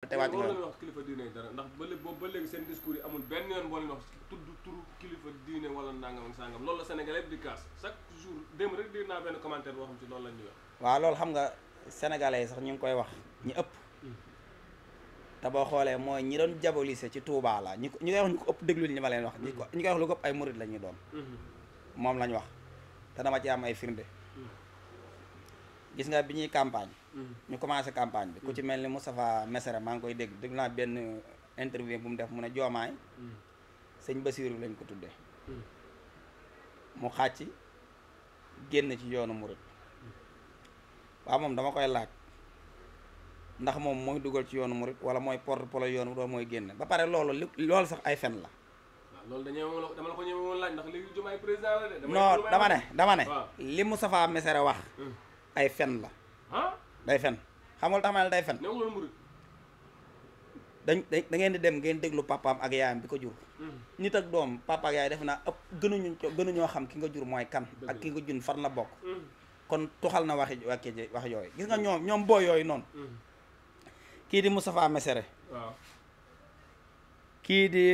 te wàcc nga wax kilifa diine yi dara ndax ba léegi seen discours yi amul benn yoon boo leen wax tudd turu kilifa diine wala nangam ak sangam loolu la Sénégalais di kaas chaque jour démb rek di naa benn commentaire boo xam ci loolu la ñuy wax. waaw loolu xam nga sénégalais yi sax ñu ngi koy wax ñi ëpp te boo xoolee mooy ñi doon diaboliser ci Touba la ñi koy wax ñu ko ëpp déglul ñi ma leen wax ñi koy wax lu ko ëpp ay murid la ñuy doon moom lañ wax te dama ci am ay firnde gis nga bi ñuy campagne ñu commencé campagne bi ku ci mel ni Moustapha Messere maa ngi koy dégg naa benn interview bu mu def mu ne Diomaye sëñ Basiru lañ ko tuddee mu xàcc génn ci yoonu murid waaw moom dama koy laaj ndax moom mooy dugal ci yoonu murid wala mooy porte-parole yoonu wala mooy génn ba pare loolu sax ay fen la. waaw loolu dama la ko ñëwee woon laaj ndax léegi Diomaye président la de. non dama ne li Moustapha Messere wax ay fen la. day fen xamul tax ma ne day fen. da ngeen di dem ngeen déglu papaam ak yaayam bi ko jur. nit ak doom papa ak yaay def naa ëpp gënuñoo xam ki nga jur mooy kan. ak ki nga jur fan la bokk. kon tuxal na wax yooyu gis nga ñoom boo yooyu noonu. kii di Moustapha Messere. waaw kii di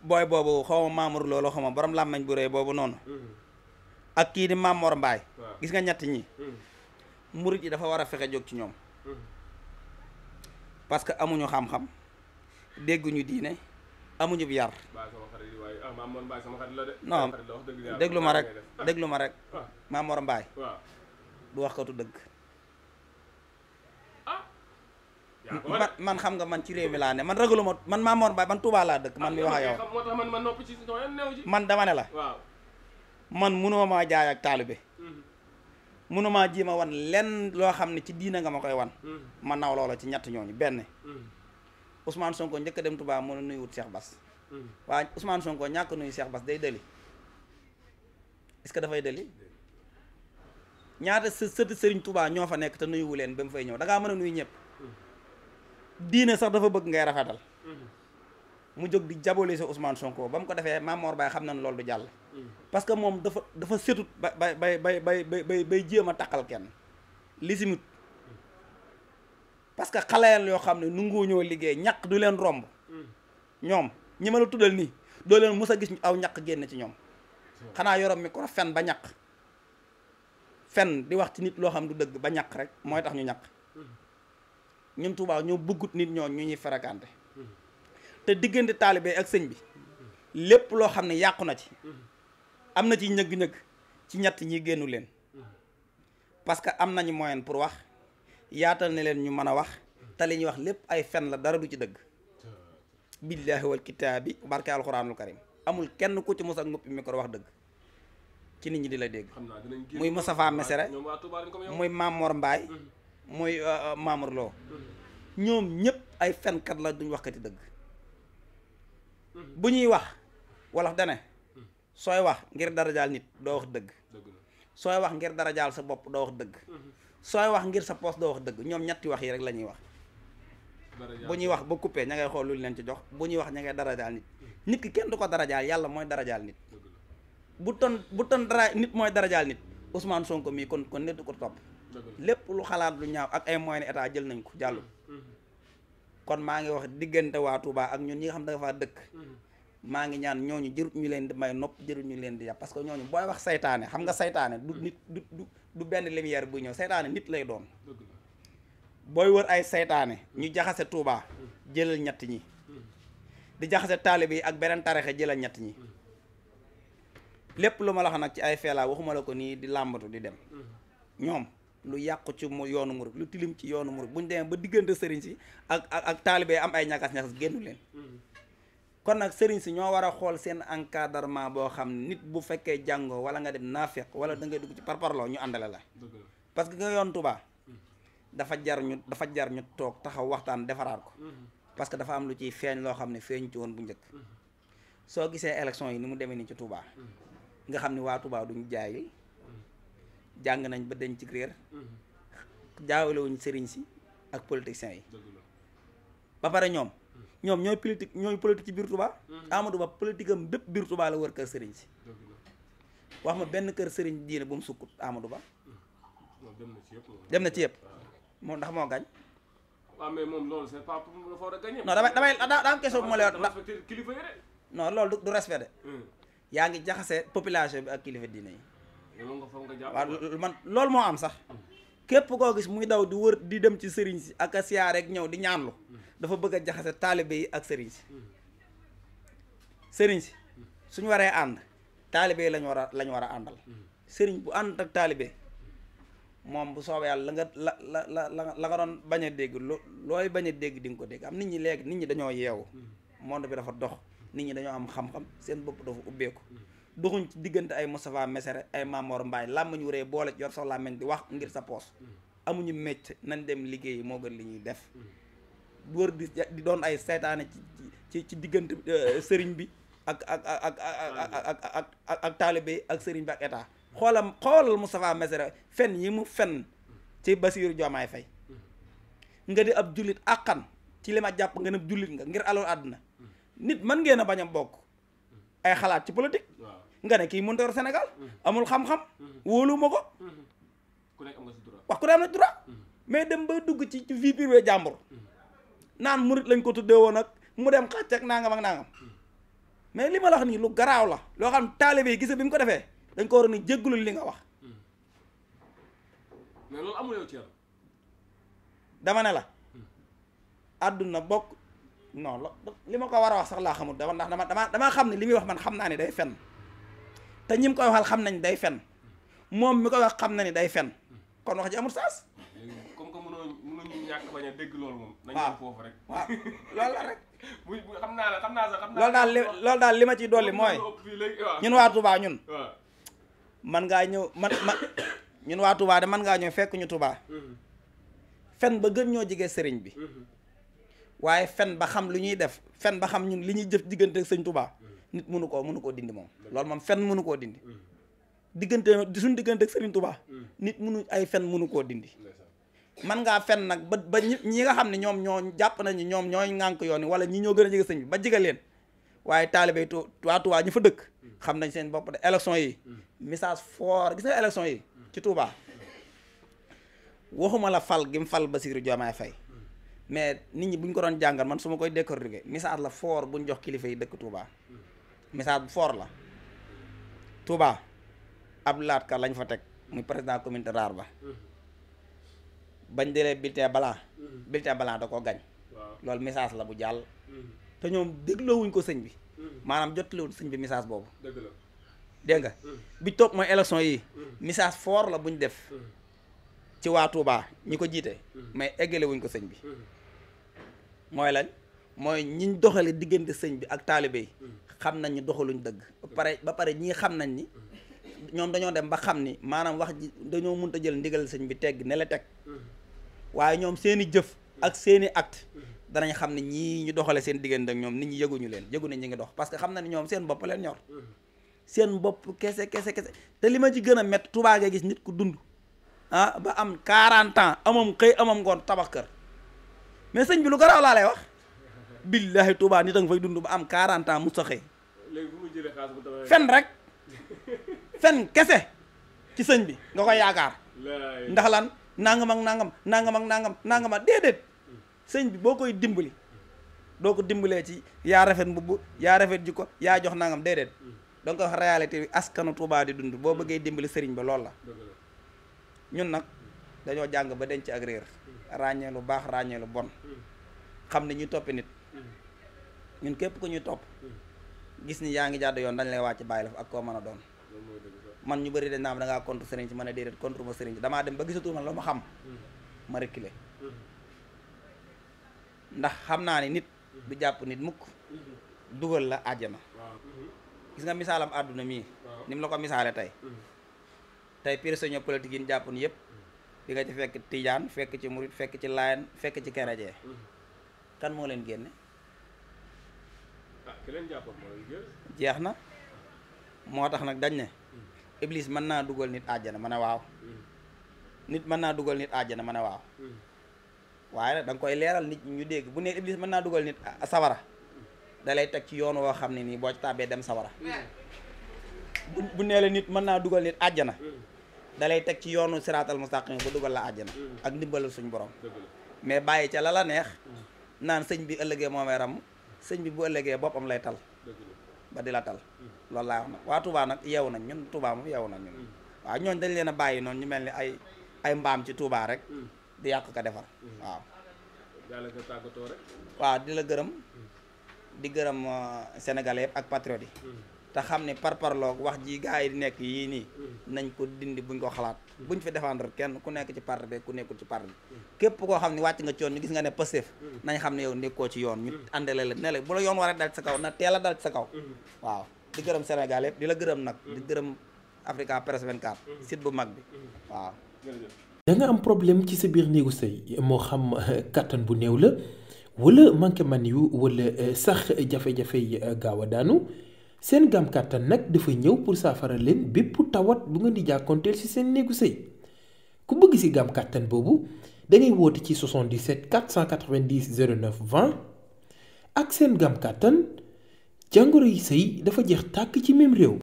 booy boobu xaw ma Mamour loolu xaw ma borom làmmañ bu rëy boobu noonu. ak kii di Mamor Mbaay. gis nga ñett ñi. murit yi dafa war a fexe jóg ci ñoom. parce que amuñu xam-xam dégguñu diine amuñu bi yar. non déglu ma rek Mamor Mbaay du wax katu dëgg. man xam nga man ci réew mi laa ne man ragaluma man Mamor Mbaay man Touba laa dëkk man mi wax ak yow man dama ne la man munoo maa jaay ak taalibe mënumaa jéema wan lenn loo xam ne ci diina nga ma koy wan ma naw loola ci ñett ñooñu benn Ousmane Sonko njëkk a dem Touba mën a nuyu wut Cheikh Bass waaye Ousmane Sonko ñàkk nuyu Cheikh Bass day dëli est-ce que dafay dëli ñaata sëti Sëriñ Touba ñoo fa nekk te nuyuwu leen ba mu fay ñëw da ngaa mën a nuyu ñëpp diine sax dafa bëgg ngay rafetal mu jóg di diaboliser Ousmane Sonko ba mu ko defee Mamor Baye xam na ne loolu du jàll parce que moom dafa setut bay jéem a taqal kenn li simut parce que xaleel yoo xam ne nungu ñoo liggéey ñaq du leen romb ñoom ñi ma la tuddal nii doo leen mës a gis aw ñaq génn ci ñoom xanaa yorom mi ko fen ba ñaq fen di wax ci nit loo xam du dëgg ba ñaq rek mooy tax ñu ñaq ñun Tuubaa ñoo bëggut nit ñoo ñu ñuy fréquenté te diggante taalibe ak sëñ bi lépp loo xam ne yàqu na ci am na ci ñëgg-ñëgg ci ñett ñi génnu leen parce que am nañu moyen pour wax yaatal ne leen ñu mën a wax te li ñuy wax lépp ay fen la dara du ci dëgg billaahi wal kitaabi barke alxuraanul karim amul kenn ku ci mos ak ngoppi micro wax dëgg ci nit ñi di la dégg muy Moustapha Messere muy Mamor Mbaay muy Mamour Lo ñoom ñëpp ay fenkat la duñ waxkati dëgg bu ñuy wax wolof dane sooy wax ngir darajaal nit doo wax dëgg sooy wax ngir darajaal sa bopp doo wax dëgg sooy wax ngir sa poos doo wax dëgg ñoom ñetti wax yi rek la ñuy wax bu ñuy wax ba coupé ña ngay xool lu leen ci jox bu ñuy wax ña ngay darajaal nit ki kenn du ko darajaal yàlla mooy darajaal nit bu ton dara nit mooy darajaal nit Ousmane Sonko mii kon nit du ko topp lépp lu xalaat lu ñaaw ak ay moyens état jël nañ ko jàllu kon maa ngi wax diggante waa Touba ak ñun ñi nga xam ne dafa dëkk maa ngi ñaan ñooñu jërut ñu leen di may nopp jërut ñu leen di yàpp parce que ñooñu booy wax saytaane xam nga saytaane du nit du benn lumière buy ñëw saytaane nit lay doon booy wër ay saytaane ñu jaxase Touba jëlal ñett ñi di jaxase taalibe yi ak beneen tarixe jëlal ñett ñi lépp lu ma la wax nag ci ay feelaa waxuma la ko nii di làmbatu di dem ñoom lu yàqu ci yoonu murid lu tilim ci yoonu murid bu ñu demee ba diggante sëriñ si ak taalibe am ay ñakas-ñakas génnu leen kon nag sëriñ si ñoo war a xool seen encadrement boo xam nit bu fekkee jàngoo wala nga dem naafeq wala da ngay dugg ci parparloo ñu àndale la parce que nga yoon Touba dafa jar ñu toog taxaw waxtaan defaraat ko parce que dafa am lu ciy feeñ loo xam ne feeñ ci woon bu njëkk soo gisee élection yi ni mu demee nii ci Touba nga xam ne waa Touba duñ jaay jàng nañ ba dañ ci réer jaawalewuñ sëriñ si ak politiciens yi ba pare ñoom ñooy politique ci biir Touba Amadou Ba politique am bépp biir Touba la wër kër sëriñ si wax ma benn kër sëriñ diine bu mu sukkut Amadou Ba dem na ci yëpp moom ndax moo gañ waaw mais moom loolu c'est pas pour mu dafa war a gagner. non daa am question bu ma lay wax ndax respecté kilifa yi de. non loolu du respect de. yaa ngi jaxase population bi ak kilifa diine yi. loolu nga foog nga jàpp. waaw man loolu moo am sax. képp koo gis muy daw di wër di dem ci sëriñ si ak a siyaare rek ñëw di ñaanlu dafa bëgg a jaxase taalibe yi ak sëriñ si. sëriñ si suñu waree ànd taalibe yi lañ war a àndal. sëriñ bu ànd ak taalibe moom bu soobee yàlla la nga doon bañ a dégg looy bañ a dégg di nga ko dégg am nit ñi léegi nit ñi dañoo yeewu monde bi dafa dox nit ñi dañoo am xam-xam seen bopp dafa ubbeeku doxuñ ci diggante ay Moustapha Messere ay Mamor Mbaye làmmiñ wuree boole yor sa làmmiñ di wax ngir sa poos amuñu mécc nañ dem liggéeyi moo gën li ñuy def wër di doon ay seytaane ci diggante sëriñ bi ak taalibe ak sëriñ bi ak état xoolal Moustapha Messere fen yi mu fen ci Bassirou Diomaye Faye nga di ab jullit àqan ci li ma jàpp nga ne jullit nga ngir alal àdduna nit mën ngeen a bañ a bokk ay xalaat ci politique nga ne kii mënut a yor Sénégal amul xam-xam wóolu ma ko ku nekk am nga si droit wax ku ne am na droit mais dem ba dugg ci vie privée jàmbur naan murit lañ ko tuddee woon ak mu dem xàcc ak nangam ak nangam mais li ma la wax nii lu garaaw la loo xam taalibe yi gis bi mu ko defee dañ ko war a ni jéggulul li nga wax. mais loolu amul yow ci yàlla. dama ne la. àdduna bokk non li ma ko war a wax sax laa xamul ndax damaa xam ne li muy wax man xam naa ne day fen te ñi mu koy waxal xam nañ day fen moom mi koy wax xam na ni day fen kon wax ji amul saas. comme que mënuñu ñàkk bañ a dégg loolu moom. nañ ñëw foofu rek. waaw loolu la rek. bu xam naa sax. loolu daal li ma ciy dolli mooy ñun waa Touba ñun. man ngaa ñëw ñun waa Touba de man ngaa ñëw fekk ñu Touba. fen ba gën ñoo jege sëriñ bi. waaye fen ba xam lu ñuy def fen ba xam ñun li ñuy jëf diggante ak sëñ Touba nit mënu koo dindi moom. loolu moom fen mënu koo dindi. suñu diggante ak sëriñ Touba. nit mënu ay fen mënu koo dindi. man ngaa fen nag ba ñi nga xam ne ñoom ñoo jàpp nañu ñoom ñooy ŋànk yoon wala ñi ñoo gën a jege sëñ bi ba jege leen waaye taalibe waa Touba ñu fa dëkk xam nañ seen bopp de élection yi message fort gis nga élection yi ci Touba waxuma la fal gi mu fal Bassirou Diomaye Faye mais nit ñi bu ñu ko doon jàngal man su ma koy décortiquer message la fort bu ñu jox kilifa yi dëkk Touba message bu fort la Touba ab laat ka lañ fa teg muy président communauté rurale ba bañ delee bulletin blanc da ko gañ loolu message la bu jàll te ñoom dégloowuñ ko sëñ bi maanaam jotlewuñ sëñ bi message boobu dégg nga bi topp mooy élection yi message fort la buñ def ci waa Touba ñi ko jiite mais eggale wuñ ko sëñ bi mooy lañ mooy ñiñ doxale diggante sëñ bi ak taalibe yi xam nañ ni doxaluñ dëgg ba pare ñii xam nañ ni ñoom dañoo dem ba xam ni maanaam wax ji dañoo mënta jël ndigal sëñ bi tegg ne la teg waaye ñoom seeni jëf ak seeni acte danañ xam ne ñii ñu doxale seen diggante ak ñoom nit ñi yëguñu leen yëgu nañ ñi ngi dox parce que xam na ni ñoom seen bopp leen ñor seen bopp kese te li ma ci gën a métti Touba nga gis nit ku dund ba am 40 ans amam xëy amam ngoon tabax kër mais sëñ bi lu garaaw laa lay wax billahi Touba nit a nga fay dund ba am 40 ans mu sa xëy fen rek fen kese ci sëñ bi nga koy yaakaar ndax lan nangam ak nangam ak déedéet sëñ bi boo koy dimbali doo ko dimbalee ci yaa rafet mbubb yaa rafet jikko yaa jox nangam déedéet donc wax réalité bi askanu Touba di dund boo bëggee dimbali sëriñ ba loolu la ñun nag dañoo jàng ba denc ak réer ràññee lu baax ràññee lu bon xam ne ñu toppi nit ñun képp ku ñuy topp gis ni yaa ngi jàdd yoon dañ lay wàcc bàyyi la fa ak koo mën a doon man ñu bëri dañ naa da ngaa contre sëriñ si ma ne déedéet contre ma sëriñ si damaa dem ba gisatu man la ma xam ma reculer ndax xam naa ni nit du jàpp nit mukk dugal la àjjana gis nga misaalam àdduna mii ni mu la ko misaale tey prisonnier politique yi ñu jàpp ni yëpp di nga ci fekk tijaan fekk ci murit fekk ci layen fekk ci chrétien kan moo leen génne jeex na moo tax nag dañ ne Iblis mën naa dugal nit àjjana ma ne waaw nit mën naa dugal nit àjjana ma ne waaw waaye nag da nga koy leeral nit ñu dégg bu ne Iblis mën naa dugal nit sawara da lay teg ci yoon woo xam ne nii boo ci tàbbee dem sawara bu nee la nit mën naa dugal nit àjjana da lay teg ci yoonu siraatal mustaqim ba dugal la àjjana ak ndimbalal suñu borom mais bàyyi ca la la neex naan sëñ bi ëllëgee moo may ram sëñ bi bu ëllëgee boppam lay tal ba di la tal loolu laa wax nag waa Touba nag yeewu nañ ñun Touba moom yeewu nañ ñun waaw ñooñ dañ leen a bàyyi noonu ñu mel ni ay mbaam ci Touba rek di yàq ka defar waaw waaw di la gërëm di gërëm sénégalais yëpp ak patriote yi te xam ne parparloog wax ji gars yi di nekk yii nii nañ ko dindi buñ ko xalaat buñ fi défendre kenn ku nekk ci parti bi ku nekkul ci parti bi képp koo xam ne wàcc nga ci yoon ñu gis nga ne Pastef nañ xam ne yow nekkoo ci yoon ñu àndale la ne la bu la yoon war a dal ci sa kaw na teel a dal ci sa kaw waaw di gërëm Sénégal yëpp di la gërëm nag di gërëm Africa Press 24 site bu mag bi waaw da nga am problème ci sa biir néegu sëy moo xam kattan bu néew la wala manqué man yu wala sax jafe-jafe yi gaaw a daanu seen gam kàttan nag dafa ñëw pour saafara leen bépp tawat bu nga di jàkkoonteel ci seen néegu sëy ku bëgg ci gam kàttan boobu da ngay woote ci 77 490 09 20 ak seen gam kàttan jàngoro yi sëy dafa jeex tàkk ci même réew.